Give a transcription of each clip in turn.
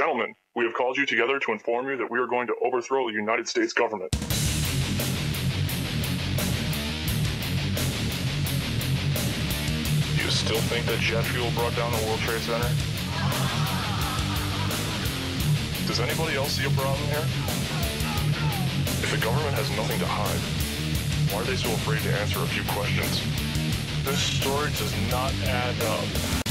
Gentlemen, we have called you together to inform you that we are going to overthrow the United States government. You still think that jet fuel brought down the World Trade Center? Does anybody else see a problem here? If the government has nothing to hide, why are they so afraid to answer a few questions? This story does not add up.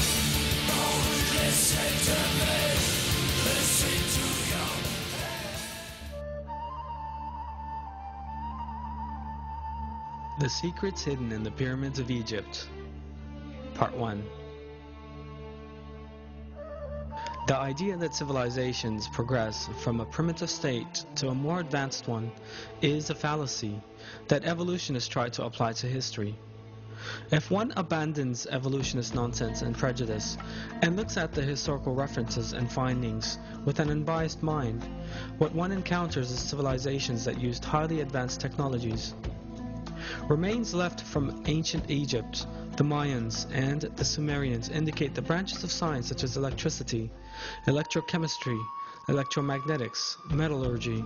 The Secrets Hidden in the Pyramids of Egypt. Part 1. The idea that civilizations progress from a primitive state to a more advanced one is a fallacy that evolutionists try to apply to history. If one abandons evolutionist nonsense and prejudice and looks at the historical references and findings with an unbiased mind, what one encounters is civilizations that used highly advanced technologies. Remains left from ancient Egypt, the Mayans, and the Sumerians indicate the branches of science such as electricity, electrochemistry, electromagnetics, metallurgy,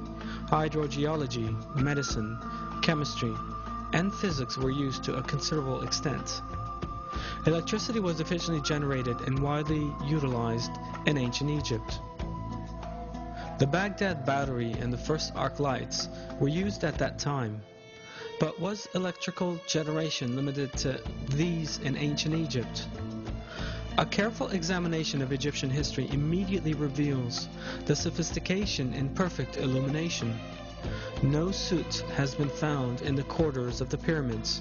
hydrogeology, medicine, chemistry, and physics were used to a considerable extent. Electricity was efficiently generated and widely utilized in ancient Egypt. The Baghdad battery and the first arc lights were used at that time. But was electrical generation limited to these in ancient Egypt? A careful examination of Egyptian history immediately reveals the sophistication in perfect illumination. No soot has been found in the corridors of the pyramids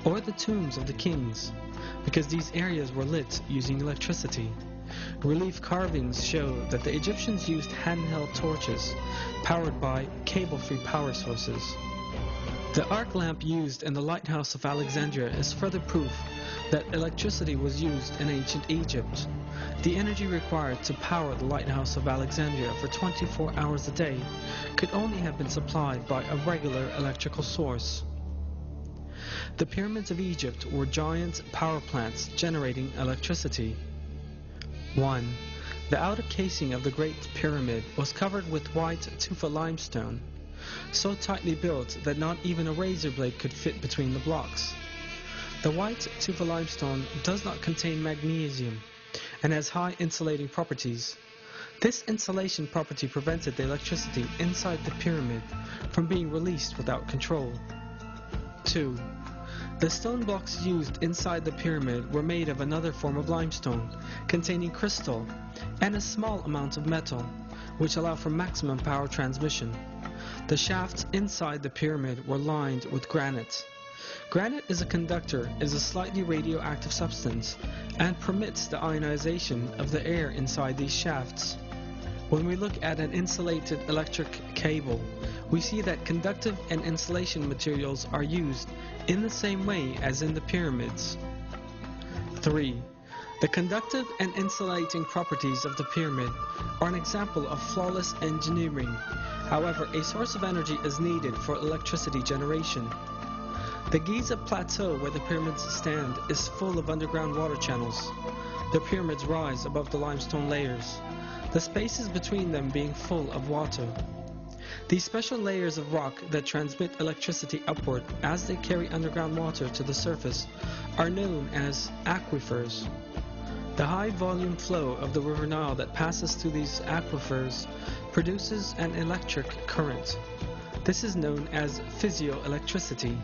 or the tombs of the kings, because these areas were lit using electricity. Relief carvings show that the Egyptians used handheld torches powered by cable-free power sources. The arc lamp used in the lighthouse of Alexandria is further proof that electricity was used in ancient Egypt. The energy required to power the lighthouse of Alexandria for 24 hours a day could only have been supplied by a regular electrical source. The pyramids of Egypt were giant power plants generating electricity. 1. The outer casing of the Great Pyramid was covered with white tufa limestone, so tightly built that not even a razor blade could fit between the blocks. The white tufa limestone does not contain magnesium and has high insulating properties. This insulation property prevented the electricity inside the pyramid from being released without control. 2. The stone blocks used inside the pyramid were made of another form of limestone containing crystal and a small amount of metal, which allow for maximum power transmission. The shafts inside the pyramid were lined with granite. Granite is a conductor, is a slightly radioactive substance, and permits the ionization of the air inside these shafts. When we look at an insulated electric cable, we see that conductive and insulation materials are used in the same way as in the pyramids. 3. The conductive and insulating properties of the pyramid are an example of flawless engineering. However, a source of energy is needed for electricity generation. The Giza plateau where the pyramids stand is full of underground water channels. The pyramids rise above the limestone layers, the spaces between them being full of water. These special layers of rock that transmit electricity upward as they carry underground water to the surface are known as aquifers. The high volume flow of the River Nile that passes through these aquifers produces an electric current. This is known as physioelectricity.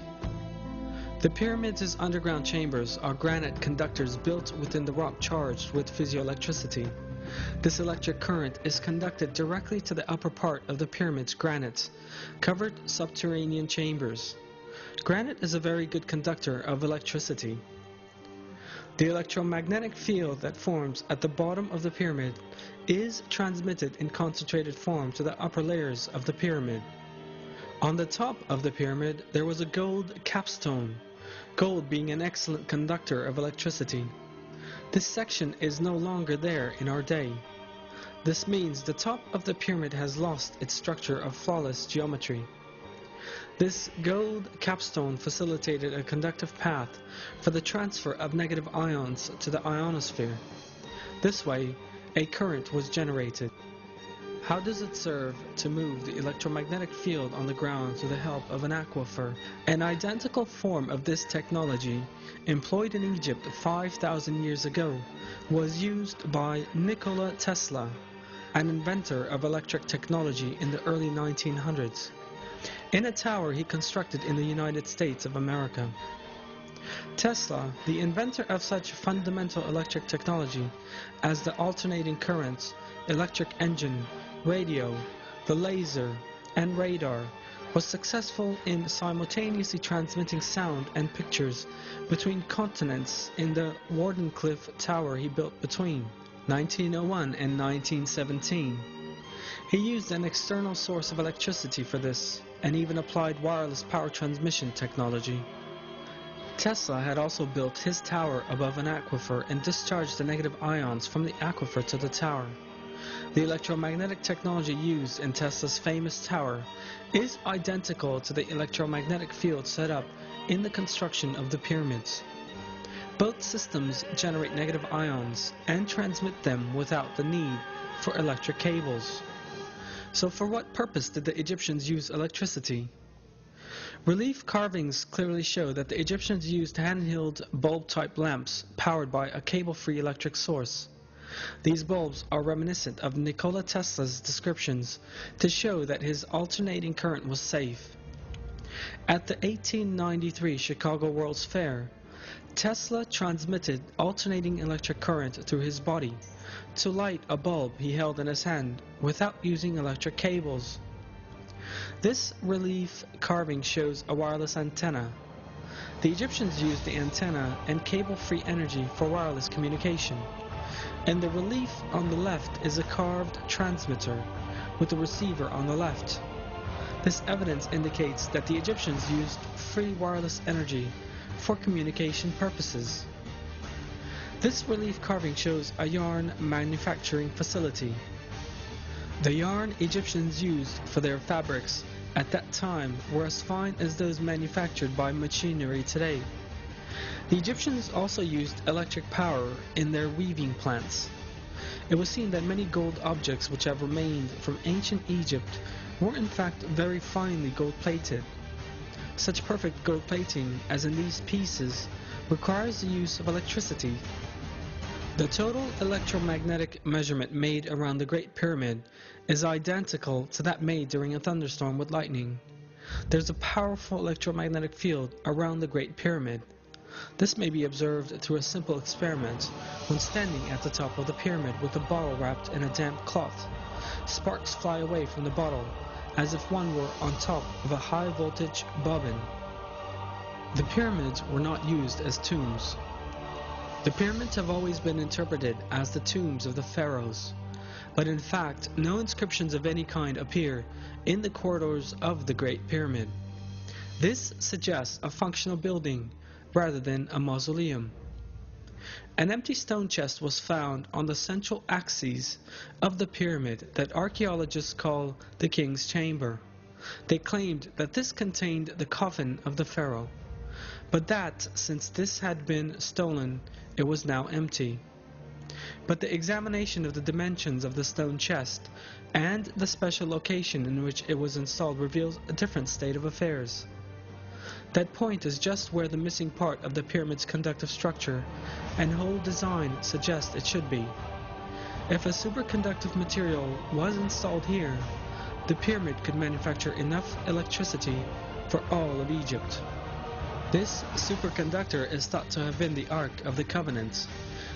The pyramids' underground chambers are granite conductors built within the rock charged with physioelectricity. This electric current is conducted directly to the upper part of the pyramid's granite, covered subterranean chambers. Granite is a very good conductor of electricity. The electromagnetic field that forms at the bottom of the pyramid is transmitted in concentrated form to the upper layers of the pyramid. On the top of the pyramid there was a gold capstone, gold being an excellent conductor of electricity. This section is no longer there in our day. This means the top of the pyramid has lost its structure of flawless geometry. This gold capstone facilitated a conductive path for the transfer of negative ions to the ionosphere. This way, a current was generated. How does it serve to move the electromagnetic field on the ground through the help of an aquifer? An identical form of this technology, employed in Egypt 5,000 years ago, was used by Nikola Tesla, an inventor of electric technology in the early 1900s, in a tower he constructed in the United States of America. Tesla, the inventor of such fundamental electric technology as the alternating current, electric engine, radio, the laser, and radar, was successful in simultaneously transmitting sound and pictures between continents in the Wardenclyffe Tower he built between 1901 and 1917. He used an external source of electricity for this, and even applied wireless power transmission technology. Tesla had also built his tower above an aquifer and discharged the negative ions from the aquifer to the tower. The electromagnetic technology used in Tesla's famous tower is identical to the electromagnetic field set up in the construction of the pyramids. Both systems generate negative ions and transmit them without the need for electric cables. So for what purpose did the Egyptians use electricity? Relief carvings clearly show that the Egyptians used handheld bulb-type lamps powered by a cable-free electric source. These bulbs are reminiscent of Nikola Tesla's descriptions to show that his alternating current was safe. At the 1893 Chicago World's Fair, Tesla transmitted alternating electric current through his body to light a bulb he held in his hand without using electric cables. This relief carving shows a wireless antenna. The Egyptians used the antenna and cable-free energy for wireless communication. And the relief on the left is a carved transmitter with a receiver on the left. This evidence indicates that the Egyptians used free wireless energy for communication purposes. This relief carving shows a yarn manufacturing facility. The yarn Egyptians used for their fabrics at that time were as fine as those manufactured by machinery today. The Egyptians also used electric power in their weaving plants. It was seen that many gold objects which have remained from ancient Egypt were in fact very finely gold-plated. Such perfect gold plating as in these pieces requires the use of electricity. The total electromagnetic measurement made around the Great Pyramid is identical to that made during a thunderstorm with lightning. There's a powerful electromagnetic field around the Great Pyramid. This may be observed through a simple experiment when standing at the top of the pyramid with a bottle wrapped in a damp cloth. Sparks fly away from the bottle as if one were on top of a high-voltage bobbin. The pyramids were not used as tombs. The pyramids have always been interpreted as the tombs of the pharaohs, but in fact no inscriptions of any kind appear in the corridors of the Great Pyramid. This suggests a functional building rather than a mausoleum. An empty stone chest was found on the central axis of the pyramid that archaeologists call the King's Chamber. They claimed that this contained the coffin of the pharaoh, but that since this had been stolen, it was now empty. But the examination of the dimensions of the stone chest and the special location in which it was installed reveals a different state of affairs. That point is just where the missing part of the pyramid's conductive structure and whole design suggest it should be. If a superconductive material was installed here, the pyramid could manufacture enough electricity for all of Egypt. This superconductor is thought to have been the Ark of the Covenant,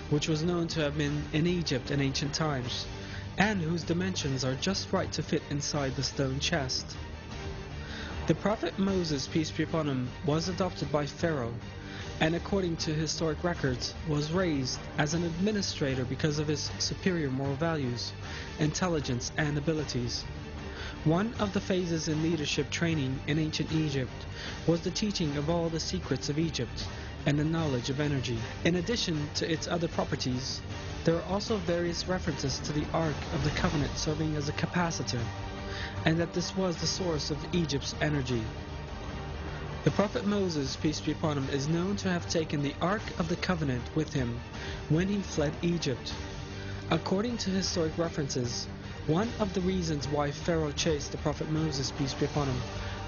which was known to have been in Egypt in ancient times, and whose dimensions are just right to fit inside the stone chest. The prophet Moses, peace be upon him, was adopted by Pharaoh, and according to historic records, was raised as an administrator because of his superior moral values, intelligence, and abilities. One of the phases in leadership training in ancient Egypt was the teaching of all the secrets of Egypt and the knowledge of energy. In addition to its other properties, there are also various references to the Ark of the Covenant serving as a capacitor, and that this was the source of Egypt's energy. The prophet Moses, peace be upon him, is known to have taken the Ark of the Covenant with him when he fled Egypt. According to historic references, One of the reasons why Pharaoh chased the Prophet Moses, peace be upon him,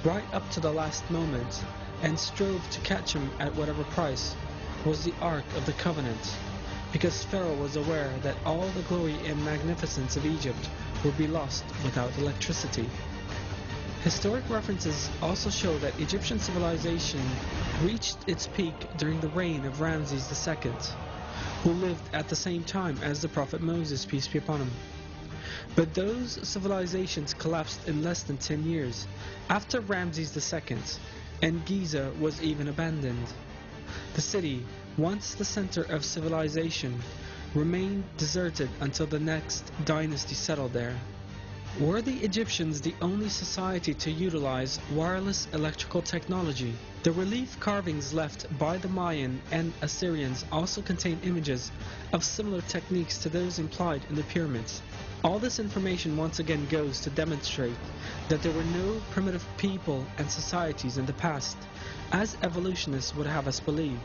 right up to the last moment, and strove to catch him at whatever price, was the Ark of the Covenant, because Pharaoh was aware that all the glory and magnificence of Egypt would be lost without electricity. Historic references also show that Egyptian civilization reached its peak during the reign of Ramses II, who lived at the same time as the Prophet Moses, peace be upon him. But those civilizations collapsed in less than 10 years after Ramses II, and Giza was even abandoned. The city, once the center of civilization, remained deserted until the next dynasty settled there. Were the Egyptians the only society to utilize wireless electrical technology? The relief carvings left by the Mayan and Assyrians also contain images of similar techniques to those implied in the pyramids. All this information once again goes to demonstrate that there were no primitive people and societies in the past, as evolutionists would have us believe.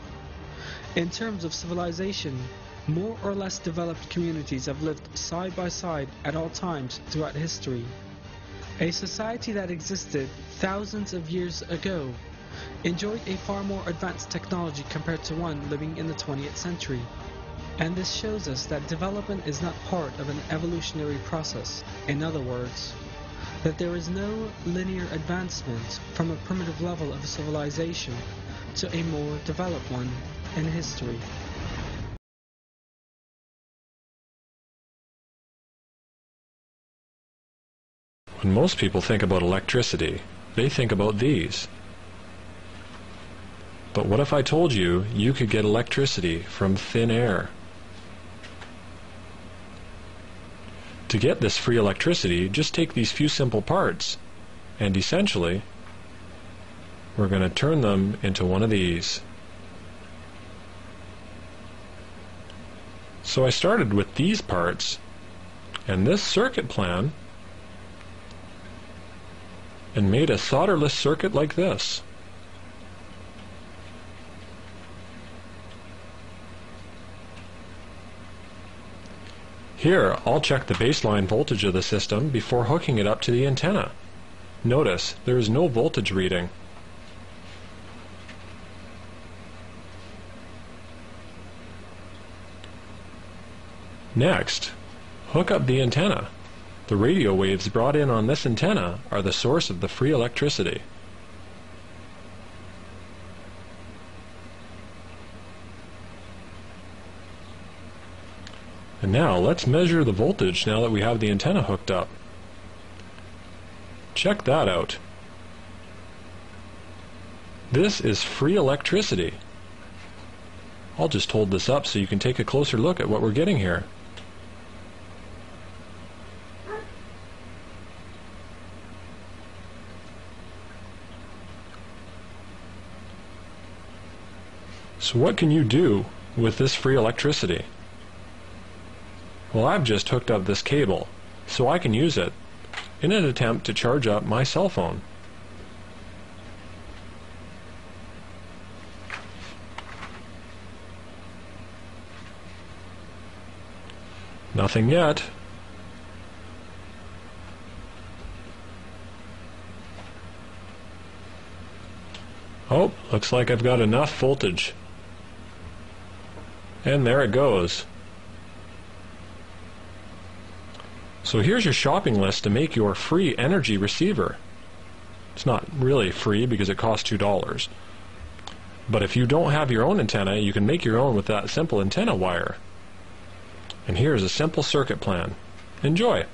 In terms of civilization, more or less developed communities have lived side by side at all times throughout history. A society that existed thousands of years ago enjoyed a far more advanced technology compared to one living in the 20th century. And this shows us that development is not part of an evolutionary process. In other words, that there is no linear advancement from a primitive level of civilization to a more developed one in history. When most people think about electricity, they think about these. But what if I told you you could get electricity from thin air? To get this free electricity, just take these few simple parts, and essentially, we're going to turn them into one of these. So I started with these parts, and this circuit plan, and made a solderless circuit like this. Here, I'll check the baseline voltage of the system before hooking it up to the antenna. Notice, there is no voltage reading. Next, hook up the antenna. The radio waves brought in on this antenna are the source of the free electricity. And now let's measure the voltage now that we have the antenna hooked up. Check that out. This is free electricity. I'll just hold this up so you can take a closer look at what we're getting here. So what can you do with this free electricity? Well, I've just hooked up this cable, so I can use it in an attempt to charge up my cell phone. Nothing yet. Oh, looks like I've got enough voltage. And there it goes. So here's your shopping list to make your free energy receiver. It's not really free because it costs $2. But if you don't have your own antenna, you can make your own with that simple antenna wire. And here's a simple circuit plan. Enjoy!